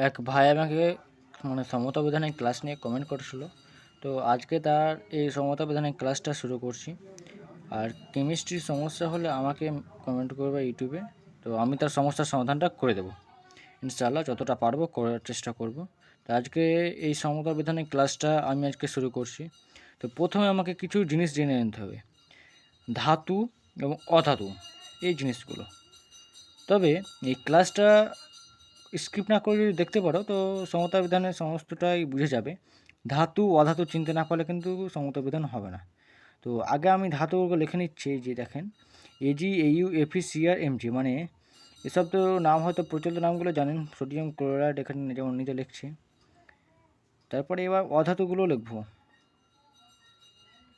এক ভাই আমাকে মানে সমতা বিধানের ক্লাস নিয়ে কমেন্ট করেছিল, তো আজকে তার এই সমতা বিধানের ক্লাসটা শুরু করছি। আর কেমিস্ট্রির সমস্যা হলে আমাকে কমেন্ট করবে ইউটিউবে, তো আমি তার সমস্যার সমাধানটা করে দেবো ইনশাআল্লাহ, যতটা পারবো করার চেষ্টা করব। তো আজকে এই সমতা বিধানের ক্লাসটা আমি আজকে শুরু করছি। তো প্রথমে আমাকে কিছু জিনিস জেনে নিতে হবে, ধাতু এবং অধাতু এই জিনিসগুলো। তবে এই ক্লাসটা স্কিপ না করে যদি দেখতে পারো তো সমতা বিধানের সমস্তটাই বুঝে যাবে। ধাতু অধাতু চিনতে না পারলে কিন্তু সমতা বিধান হবে না। তো আগে আমি ধাতুগুলো লিখে নিচ্ছি, যে দেখেন এজি, এইউ, এফি, সিআর, এমজি, মানে এসব তো নাম হয়তো প্রচলিত নামগুলো জানেন, সোডিয়াম ক্লোরাইড এখানে যেমন নিজে লিখছি। তারপরে এবার অধাতুগুলো লিখবো,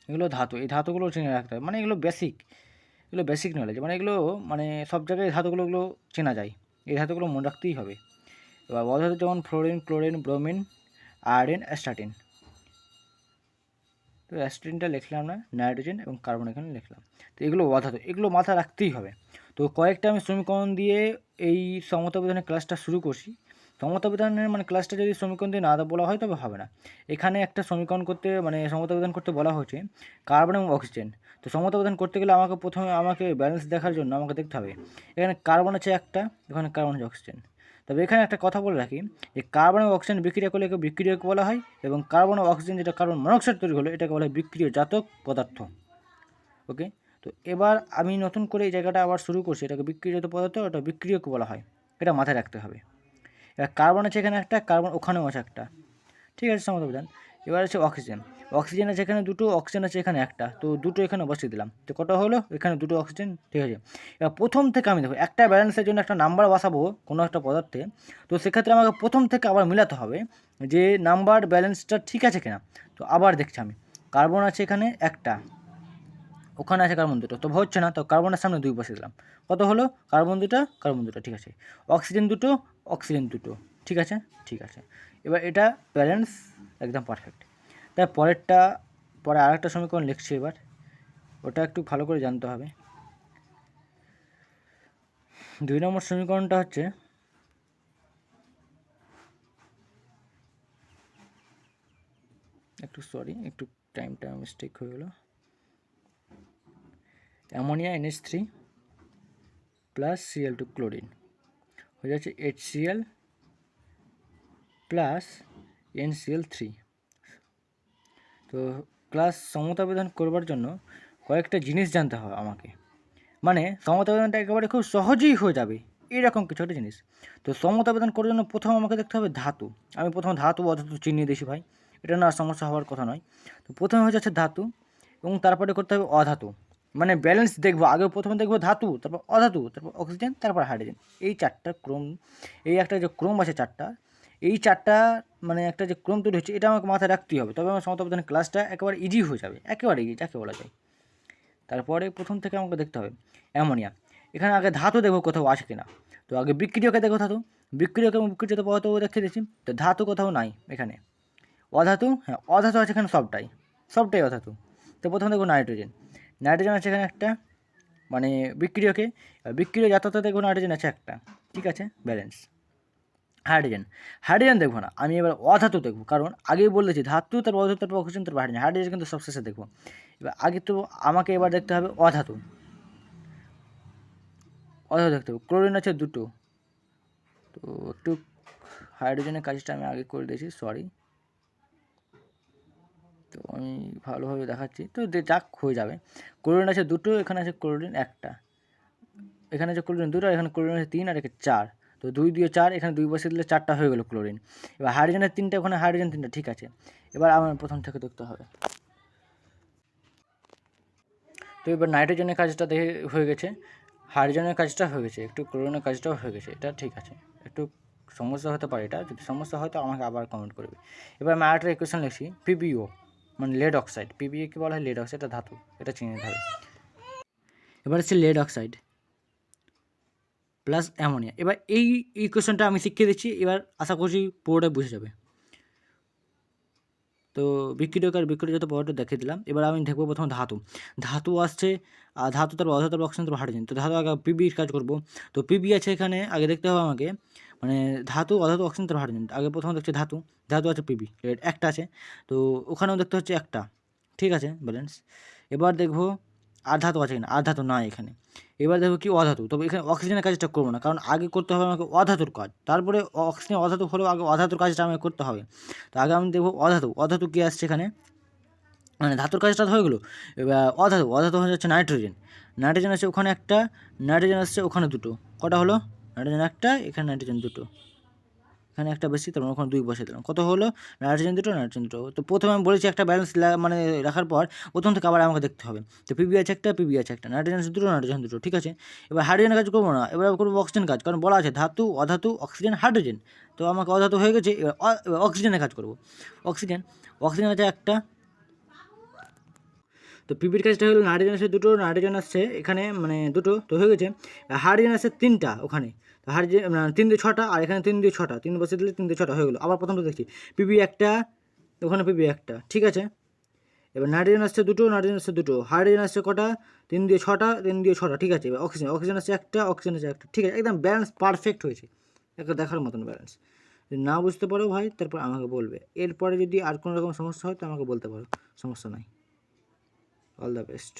এগুলো ধাতু, এই ধাতুগুলো চিনে রাখতে হবে, মানে এগুলো বেসিক নলেজ, মানে এগুলো মানে সব জায়গায় ধাতুগুলো চেনা যায়, এই ধাতুগুলো মনে রাখতেই হবে। এবার অধাতু যেমন fluorine, chlorine, bromine, iron, astatine. তো অ্যাস্টাটিনটা লিখলাম না, নাইট্রোজেন এবং কার্বন এখানে লিখলাম। তো এগুলো অধাতু, এগুলো মাথায় রাখতেই হবে। তো কয়েকটা আমি সমীকরণ দিয়ে এই সমতা বিধানের ক্লাসটা শুরু করছি। সমতা বিধানের মানে ক্লাসটা যদি সমীকরণ দিয়ে না বলা হয় তবে হবে না। এখানে একটা সমীকরণ করতে মানে সমতা বিধান করতে বলা হয়েছে কার্বন এবং অক্সিজেন। তো সমতা বিধান করতে গেলে প্রথমে আমাকে ব্যালেন্স দেখার জন্য আমাকে দেখতে হবে এখানে কার্বন আছে একটা, এখানে কার্বন আছে অক্সিজেন। তবে এখানে একটা কথা বলে রাখি, যে কার্বন এবং অক্সিজেন বিক্রিয়া করলে একে বিক্রিয়ক বলা হয়, এবং কার্বন ও অক্সিজেন যেটা কার্বন মনোক্সাইড তৈরি হলো এটাকে বলা হয় বিক্রিয়জাতক পদার্থ। ওকে, তো এবার আমি নতুন করে এই জায়গাটা আবার শুরু করছি, এটাকে বিক্রিয়জাত পদার্থ, এটা বিক্রিয়ক বলা হয়, এটা মাথায় রাখতে হবে। এবার কার্বন আছে এখানে একটা, কার্বন ওখানেও আছে একটা, ঠিক আছে সমতা বিধান। এবার আছে অক্সিজেন, অক্সিজেন আছে এখানে দুটো, অক্সিজেন আছে এখানে একটা, তো দুটো এখানে বসিয়ে দিলাম, তো কত হলো এখানে দুটো অক্সিজেন, ঠিক আছে। এবার প্রথম থেকে আমি দেখো একটা ব্যালেন্সের জন্য একটা নাম্বার বসাবো কোনো একটা পদার্থে, তো সেক্ষেত্রে আমাকে প্রথম থেকে আবার মিলাতে হবে যে নাম্বার ব্যালেন্সটা ঠিক আছে কিনা। তো আবার দেখছি আমি কার্বন আছে এখানে একটা, ওখানে আছে কার্বন দুটো, তো হচ্ছে না, তো কার্বনের সামনে দুই বসিয়ে দিলাম, কত হলো কার্বন দুটো, ঠিক আছে। অক্সিজেন দুটো, ঠিক আছে, ঠিক আছে। এবার এটা ব্যালেন্স একদম পারফেক্ট। তার পরে আরেকটা সমীকরণ লিখছি, এবার ওটা একটু ভালো করে জানতে হবে। 2 নম্বর সমীকরণটা হচ্ছে একটু টাইমটা মিস্টেক হয়ে গেল। Ammonia NH3 plus Cl2 chlorine হয়ে যাচ্ছে HCl প্লাস NCl3। তো ক্লাস সমতা বিধান করবার জন্য কয়েকটা জিনিস জানতে হবে আমাকে, মানে সমতা বিধানটা একেবারে খুব সহজেই হয়ে যাবে এরকম কিছু একটা জিনিস। তো সমতা বিধান করার জন্য প্রথমে আমাকে দেখতে হবে ধাতু। আমি প্রথমে ধাতু অধাতু চিনিয়ে দিয়েছি ভাই, এটা না সমস্যা হওয়ার কথা নয়। তো প্রথমে হয়ে যাচ্ছে ধাতু, এবং তারপরে করতে হবে অধাতু, মানে ব্যালেন্স দেখবো, আগে প্রথমে দেখবো ধাতু, তারপর অধাতু, তারপর অক্সিজেন, তারপর হাইড্রোজেন, এই চারটা ক্রম, এই একটা যে ক্রম আছে চারটা, এই চারটা মানে একটা যে ক্রম তৈরি হচ্ছে এটা আমাকে মাথায় রাখতেই হবে, তবে আমার সমতা বিধানের ক্লাসটা একেবারে ইজি হয়ে যাবে, একেবারে ইজি যাকে বলা যায়। তারপরে প্রথম থেকে আমাকে দেখতে হবে অ্যামোনিয়া, এখানে আগে ধাতু দেখবো কোথাও আছে কিনা। তো আগে বিক্রিয়কে দেখো ধাতু, বিক্রিয়ক এবং বিক্রিয়ত পদার্থ দেখতে দিয়েছি, তো ধাতু কোথাও নাই এখানে। অধাতু, হ্যাঁ অধাতু আছে এখানে সবটাই অধাতু। তো প্রথমে দেখবো নাইট্রোজেন, নাইট্রোজেন আছে এখানে একটা, মানে বিক্রিয়কে, বিক্রিয় জাততে দেখবো নাইট্রোজেন আছে একটা, ঠিক আছে ব্যালেন্স। হাইড্রোজেন দেখবো না, আমি এবার অধাতু দেখবো, কারণ আগেই বলেছি ধাতু, তারপর অধাতু, তারপর অক্সিজেন, তারপর হাইড্রোজেন কিন্তু সবশেষে দেখবো। এবার আগে তো আমাকে এবার দেখতে হবে অধাতু দেখতে হবে। ক্লোরিন আছে দুটো, তো একটু হাইড্রোজেনের কাজটা আমি আগে করে দিয়েছি, সরি। তো আমি ভালোভাবে দেখাচ্ছি, তো যাক হয়ে যাবে। ক্লোরিন আছে দুটো, এখানে আছে ক্লোরিন একটা, এখানে আছে ক্লোরিন দুটো, এখানে ক্লোরিন আছে 3 আর এখানে 4, তো 2 2 4, এখানে 2 বসিয়ে দিলে 4টা হয়ে গেলো ক্লোরিন। এবার হাইড্রোজেনের 3টা, ওখানে হাইড্রোজেন 3টা, ঠিক আছে। এবার আমার প্রথম থেকে দেখতে হবে। তো এবার নাইট্রোজেনের কাজটা দেখে হয়ে গেছে, হাইড্রোজেনের কাজটা হয়ে গেছে, একটু ক্লোরিনের কাজটাও হয়ে গেছে, এটা ঠিক আছে। একটু সমস্যা হতে পারে, এটা যদি সমস্যা হয় তো আমাকে আবার কমেন্ট করবে। এবার আমি আরেকটা ইকুয়েশন লিখছি, PbO মানে লেড অক্সাইড, PbO কি বলা হয়, লেড অক্সাইড, এটা ধাতু, এটা চিনে নিতে হবে। এবার হচ্ছে লেড অক্সাইড প্লাস অ্যামোনিয়া। এবার এই ইকুয়েশনটা আমি শিখিয়ে দিচ্ছি, এবার আশা করছি পুরোটা বুঝে যাবে। তো বিক্রিয়ক আর বিক্রিয় যত পরটা দেখিয়ে দিলাম। এবার আমি দেখবো প্রথমে ধাতু। ধাতু আসছে, আর ধাতু তারপর অধাতু, তারপর অক্সিজেন, তারপর হাইড্রোজেন। তো ধাতু আগে পিবির কাজ করব। তো পিবি আছে এখানে, আগে দেখতে হবে আমাকে মানে ধাতু, অধাতু, অক্সিজেন, তারপর হাইড্রোজেন। আগে প্রথমে দেখছি ধাতু, ধাতু আছে পিবি একটা আছে, তো ওখানেও দেখতে হচ্ছে একটা, ঠিক আছে ব্যালেন্স। এবার দেখবো আর ধাতু আছে কিনা, আর ধাতু নাই এখানে। এবার দেখবো কি অধাতু, তবে এখানে অক্সিজেনের কাজটা করবো না, কারণ আগে করতে হবে আমাকে অধাতুর কাজ, তারপরে অক্সিজেন অধাতু হলেও আগে অধাতুর কাজটা আমাকে করতে হবে। তো আগে আমি দেখবো অধাতু, অধাতু কী আসছে এখানে, মানে ধাতুর কাজটা হয়ে গেলো। এবার অধাতু, অধাতু হয়ে যাচ্ছে নাইট্রোজেন, নাইট্রোজেন আসছে ওখানে একটা, নাইট্রোজেন আসছে ওখানে দুটো, কটা হলো, নাইট্রোজেন একটা, এখানে নাইট্রোজেন দুটো, এখানে একটা বেশি, তার ওখানে 2 বসে দিলাম, কত হলো, নাইট্রোজেন দুটো, নাইট্রোজেন দুটো। তো প্রথমে আমি বলেছি একটা ব্যালেন্স মানে রাখার পর প্রথম থেকে আবার আমাকে দেখতে হবে। তো পিবি আছে একটা, পিবি আছে একটা, নাইট্রোজেন দুটো, নাইট্রোজেন দুটো, ঠিক আছে। এবার হাইড্রোজেনের কাজ করবো না, এবার করবো অক্সিজেন কাজ, কারণ বলা আছে ধাতু, অধাতু, অক্সিজেন, হাইড্রোজেন। তো আমাকে অধাতু হয়ে গেছে, এবার অক্সিজেনের কাজ করবো। অক্সিজেন, অক্সিজেন আছে একটা, তো পিপির কাজটা হলো নাইট্রোজেন আসছে দুটো, নাইট্রোজেন আসছে এখানে মানে দুটো, তো হয়ে গেছে। হাইড্রোজেন আসছে 3টা ওখানে, তো হাইড্রোজেন 3 দিয়ে 6টা, আর এখানে 3 দিয়ে 6টা, 3 বসে দিলে 3 দিয়ে 6টা হয়ে গেলো। আবার প্রথমটা দেখছি পিপি একটা, ওখানে পিপি একটা, ঠিক আছে। এবার নাইট্রোজেন আসছে দুটো, নাইট্রোজেন আসছে দুটো, হাইড্রোজেন আসছে কটা, 3 দিয়ে 6টা, 3 দিয়ে 6টা, ঠিক আছে। এবার অক্সিজেন, অক্সিজেন আসছে একটা, অক্সিজেন আসছে একটা, ঠিক আছে, একদম ব্যালেন্স পারফেক্ট হয়েছে, একটা দেখার মতন ব্যালেন্স। যদি না বুঝতে পারো ভাই তারপর আমাকে বলবে, এরপরে যদি আর কোনো রকম সমস্যা হয় তো আমাকে বলতে পারো, সমস্যা নাই। All the best.